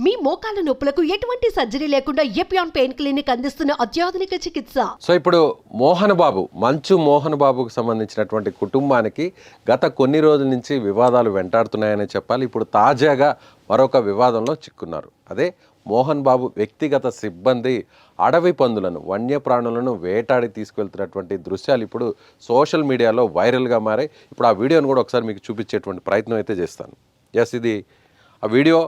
మీ మోకాల నొప్పులకు ఎటువంటి సర్జరీ లేకుండా ఎపియాన్ పెయిన్ క్లినిక్ అందిస్తున్న అత్యాధునిక చికిత్స. సో ఇప్పుడు మంచు మోహన్ బాబుకు సంబంధించినటువంటి కుటుంబానికి గత కొన్ని రోజుల నుంచి వివాదాలు వెంటాడుతున్నాయని చెప్పాలి. ఇప్పుడు తాజాగా మరొక వివాదంలో చిక్కున్నారు. అదే మోహన్ బాబు వ్యక్తిగత సిబ్బంది అడవి పందులను వన్యప్రాణులను వేటాడి తీసుకెళ్తున్నటువంటి దృశ్యాలు ఇప్పుడు సోషల్ మీడియాలో వైరల్గా మారాయి. ఇప్పుడు ఆ వీడియోను కూడా ఒకసారి మీకు చూపించేటువంటి ప్రయత్నం అయితే చేస్తాను. ఇది ఆ వీడియో.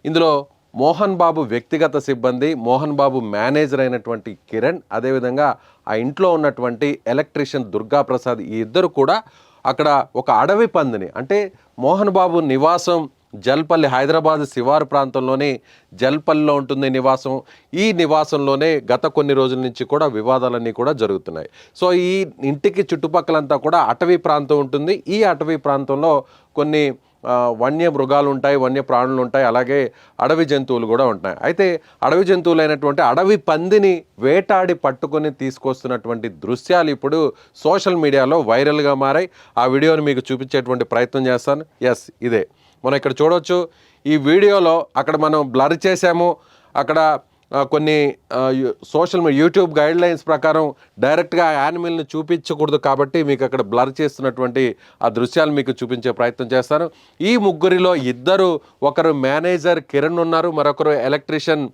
ఇందులో మోహన్ బాబు వ్యక్తిగత సిబ్బంది, మోహన్ బాబు మేనేజర్ అయినటువంటి కిరణ్, అదేవిధంగా ఆ ఇంట్లో ఉన్నటువంటి ఎలక్ట్రీషియన్ దుర్గాప్రసాద్, ఈ ఇద్దరు కూడా అక్కడ ఒక అడవి పందిని, అంటే మోహన్ బాబు నివాసం జల్పల్లి, హైదరాబాద్ శివారు ప్రాంతంలోని జల్పల్లిలో ఉంటుంది నివాసం. ఈ నివాసంలోనే గత కొన్ని రోజుల నుంచి కూడా వివాదాలన్నీ కూడా జరుగుతున్నాయి. సో ఈ ఇంటికి చుట్టుపక్కలంతా కూడా అటవీ ప్రాంతం ఉంటుంది. ఈ అటవీ ప్రాంతంలో కొన్ని వన్య మృగాలు ఉంటాయి, వన్య ప్రాణులు ఉంటాయి, అలాగే అడవి జంతువులు కూడా ఉంటాయి. అయితే అడవి జంతువులైనటువంటి అడవి పందిని వేటాడి పట్టుకొని తీసుకొస్తున్నటువంటి దృశ్యాలు ఇప్పుడు సోషల్ మీడియాలో వైరల్గా మారాయి. ఆ వీడియోని మీకు చూపించేటువంటి ప్రయత్నం చేస్తాను. ఇదే మనం ఇక్కడ చూడవచ్చు. ఈ వీడియోలో అక్కడ మనం బ్లర్ చేసాము. అక్కడ కొన్ని యూట్యూబ్ గైడ్ లైన్స్ ప్రకారం డైరెక్ట్గా యానిమల్ని చూపించకూడదు కాబట్టి మీకు అక్కడ బ్లర్ చేస్తున్నటువంటి ఆ దృశ్యాలు మీకు చూపించే ప్రయత్నం చేస్తాను. ఈ ముగ్గురిలో ఇద్దరు, ఒకరు మేనేజర్ కిరణ్ ఉన్నారు, మరొకరు ఎలక్ట్రీషియన్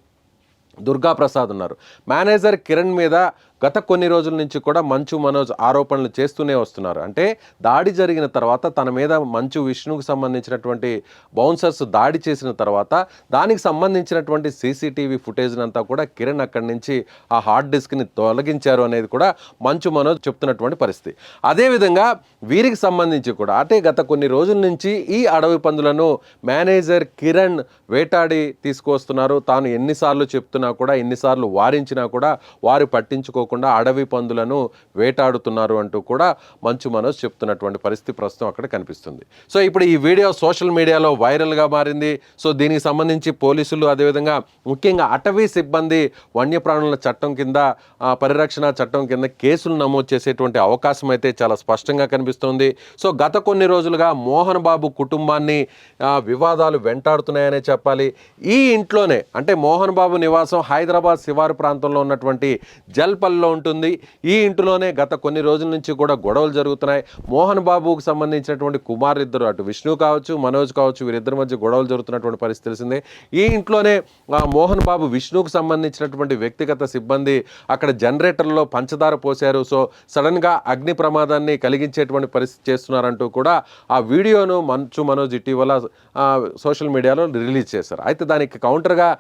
దుర్గాప్రసాద్ ఉన్నారు. మేనేజర్ కిరణ్ మీద గత కొన్ని రోజుల నుంచి కూడా మంచు మనోజ్ ఆరోపణలు చేస్తూనే వస్తున్నారు. అంటే దాడి జరిగిన తర్వాత తన మీద మంచు విష్ణుకు సంబంధించినటువంటి బౌన్సర్స్ దాడి చేసిన తర్వాత దానికి సంబంధించినటువంటి సీసీటీవీ ఫుటేజ్ అంతా కూడా కిరణ్ అక్కడి నుంచి ఆ హార్డ్ డిస్క్ని తొలగించారు అనేది కూడా మంచు మనోజ్ చెప్తున్నటువంటి పరిస్థితి. అదేవిధంగా వీరికి సంబంధించి కూడా అంటే గత కొన్ని రోజుల నుంచి ఈ అడవి పందులను మేనేజర్ కిరణ్ వేటాడి తీసుకొస్తున్నారు. తాను ఎన్నిసార్లు చెప్తున్నా కూడా, ఎన్నిసార్లు వారించినా కూడా వారు పట్టించుకోకుండా అడవి పందులను వేటాడుతున్నారు అంటూ కూడా మంచు మనోజ్ చెప్తున్నటువంటి పరిస్థితి ప్రస్తుతం అక్కడ కనిపిస్తుంది. సో ఇప్పుడు ఈ వీడియో సోషల్ మీడియాలో వైరల్గా మారింది. సో దీనికి సంబంధించి పోలీసులు, అదేవిధంగా ముఖ్యంగా అటవీ సిబ్బంది వన్యప్రాణుల చట్టం కింద, పరిరక్షణ చట్టం కింద కేసులు నమోదు చేసేటువంటి అవకాశం అయితే చాలా స్పష్టంగా కనిపిస్తుంది. సో గత కొన్ని రోజులుగా మోహన్ బాబు కుటుంబాన్ని వివాదాలు వెంటాడుతున్నాయనే చెప్పాలి. ఈ ఇంట్లోనే, అంటే మోహన్ బాబు నివాసం హైదరాబాద్ శివారు ప్రాంతంలో ఉన్నటువంటి జల్పల్లో ఉంటుంది. ఈ ఇంటిలోనే గత కొన్ని రోజుల నుంచి కూడా గొడవలు జరుగుతున్నాయి. మోహన్ బాబుకు సంబంధించినటువంటి కుమారులిద్దరు, అటు విష్ణు కావచ్చు, మనోజ్ కావచ్చు, వీరిద్దరి మధ్య గొడవలు జరుగుతున్నటువంటి పరిస్థితి తెలిసిందే. ఈ ఇంట్లోనే మోహన్ బాబు విష్ణుకు సంబంధించినటువంటి వ్యక్తిగత సిబ్బంది అక్కడ జనరేటర్లో పంచదార పోశారు. సో సడన్గా అగ్ని ప్రమాదాన్ని కలిగించేటువంటి పరిస్థితి చేస్తున్నారంటూ కూడా ఆ వీడియోను మంచు మనోజ్ ఇటీవల సోషల్ మీడియాలో రిలీజ్ చేశారు. అయితే దానికి కౌంటర్గా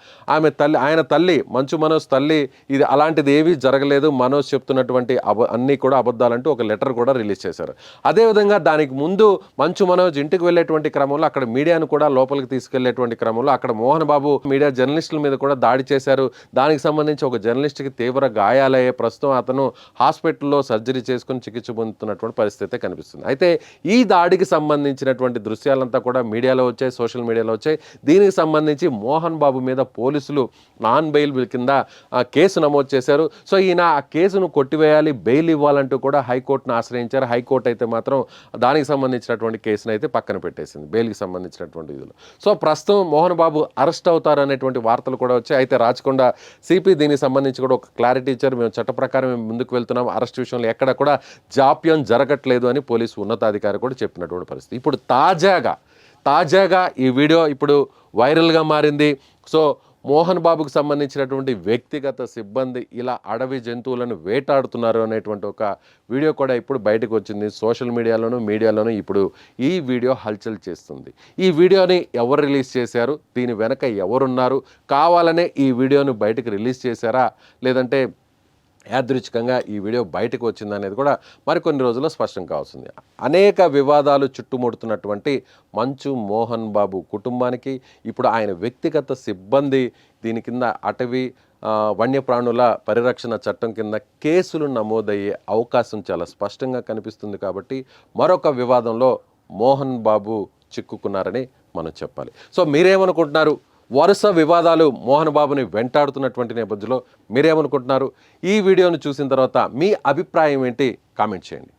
ఆయన తల్లి మంచు మనోజ్ తల్లి, ఇది అలాంటిది ఏమీ జరగలేదు, మనోజ్ చెప్తున్నటువంటి అన్నీ కూడా అబద్ధాలంటూ ఒక లెటర్ కూడా రిలీజ్ చేశారు. అదేవిధంగా దానికి ముందు మంచు మనోజ్ ఇంటికి వెళ్ళేటువంటి క్రమంలో అక్కడ మీడియాను కూడా లోపలికి తీసుకెళ్లేటువంటి క్రమంలో అక్కడ మోహన్ బాబు మీడియా జర్నలిస్టుల మీద కూడా దాడి చేశారు. దానికి సంబంధించి ఒక జర్నలిస్ట్కి తీవ్ర గాయాలయ్యే, ప్రస్తుతం అతను హాస్పిటల్లో సర్జరీ చేసుకుని చికిత్స పొందుతున్నటువంటి పరిస్థితి కనిపిస్తుంది. అయితే ఈ దాడికి సంబంధించినటువంటి దృశ్యాలంతా కూడా మీడియాలో వచ్చాయి, సోషల్ మీడియాలో వచ్చాయి. దీనికి సంబంధించి మోహన్ బాబు మీద పోలీసులు నాన్ బెయిల్ కింద కేసు నమోదు చేశారు. సో ఈయన ఆ కేసును కొట్టివేయాలి, బెయిల్ ఇవ్వాలంటూ కూడా హైకోర్టును ఆశ్రయించారు. హైకోర్టు అయితే మాత్రం దానికి సంబంధించినటువంటి కేసును అయితే పక్కన పెట్టేసింది, బెయిల్కి సంబంధించినటువంటి ఇదిలో. సో ప్రస్తుతం మోహన్ బాబు అరెస్ట్ అవుతారు అనేటువంటి వార్తలు కూడా వచ్చాయి. అయితే రాచకొండ సిపి దీనికి సంబంధించి కూడా ఒక క్లారిటీ ఇచ్చారు. మేము చట్ట ప్రకారం ముందుకు వెళ్తున్నాం, అరెస్ట్ విషయంలో ఎక్కడ కూడా జాప్యం జరగట్లేదు అని పోలీసు ఉన్నతాధికారి కూడా చెప్పినటువంటి పరిస్థితి. ఇప్పుడు తాజాగా ఈ వీడియో ఇప్పుడు వైరల్గా మారింది. సో మోహన్ బాబుకు సంబంధించినటువంటి వ్యక్తిగత సిబ్బంది ఇలా అడవి జంతువులను వేటాడుతున్నారు అనేటువంటి ఒక వీడియో కూడా ఇప్పుడు బయటకు వచ్చింది. సోషల్ మీడియాలోనూ ఇప్పుడు ఈ వీడియో హల్చల్ చేస్తుంది. ఈ వీడియోని ఎవరు రిలీజ్ చేశారు, దీని వెనక ఎవరున్నారు, కావాలనే ఈ వీడియోను బయటకు రిలీజ్ చేశారా, లేదంటే యాదృచ్ఛికంగా ఈ వీడియో బయటకు వచ్చిందనేది కూడా మరికొన్ని రోజుల్లో స్పష్టం కావాల్సింది. అనేక వివాదాలు చుట్టుముడుతున్నటువంటి మంచు మోహన్ బాబు కుటుంబానికి ఇప్పుడు ఆయన వ్యక్తిగత సిబ్బంది దీని కింద అటవీ వన్యప్రాణుల పరిరక్షణ చట్టం కింద కేసులు నమోదయ్యే అవకాశం చాలా స్పష్టంగా కనిపిస్తుంది. కాబట్టి మరొక వివాదంలో మోహన్ బాబు చిక్కుకున్నారని మనం చెప్పాలి. సో మీరేమనుకుంటున్నారు? వరుస వివాదాలు మోహన్ బాబుని వెంటాడుతున్నటువంటి నేపథ్యంలో మీరేమనుకుంటున్నారు? ఈ వీడియోను చూసిన తర్వాత మీ అభిప్రాయం ఏంటి? కామెంట్ చేయండి.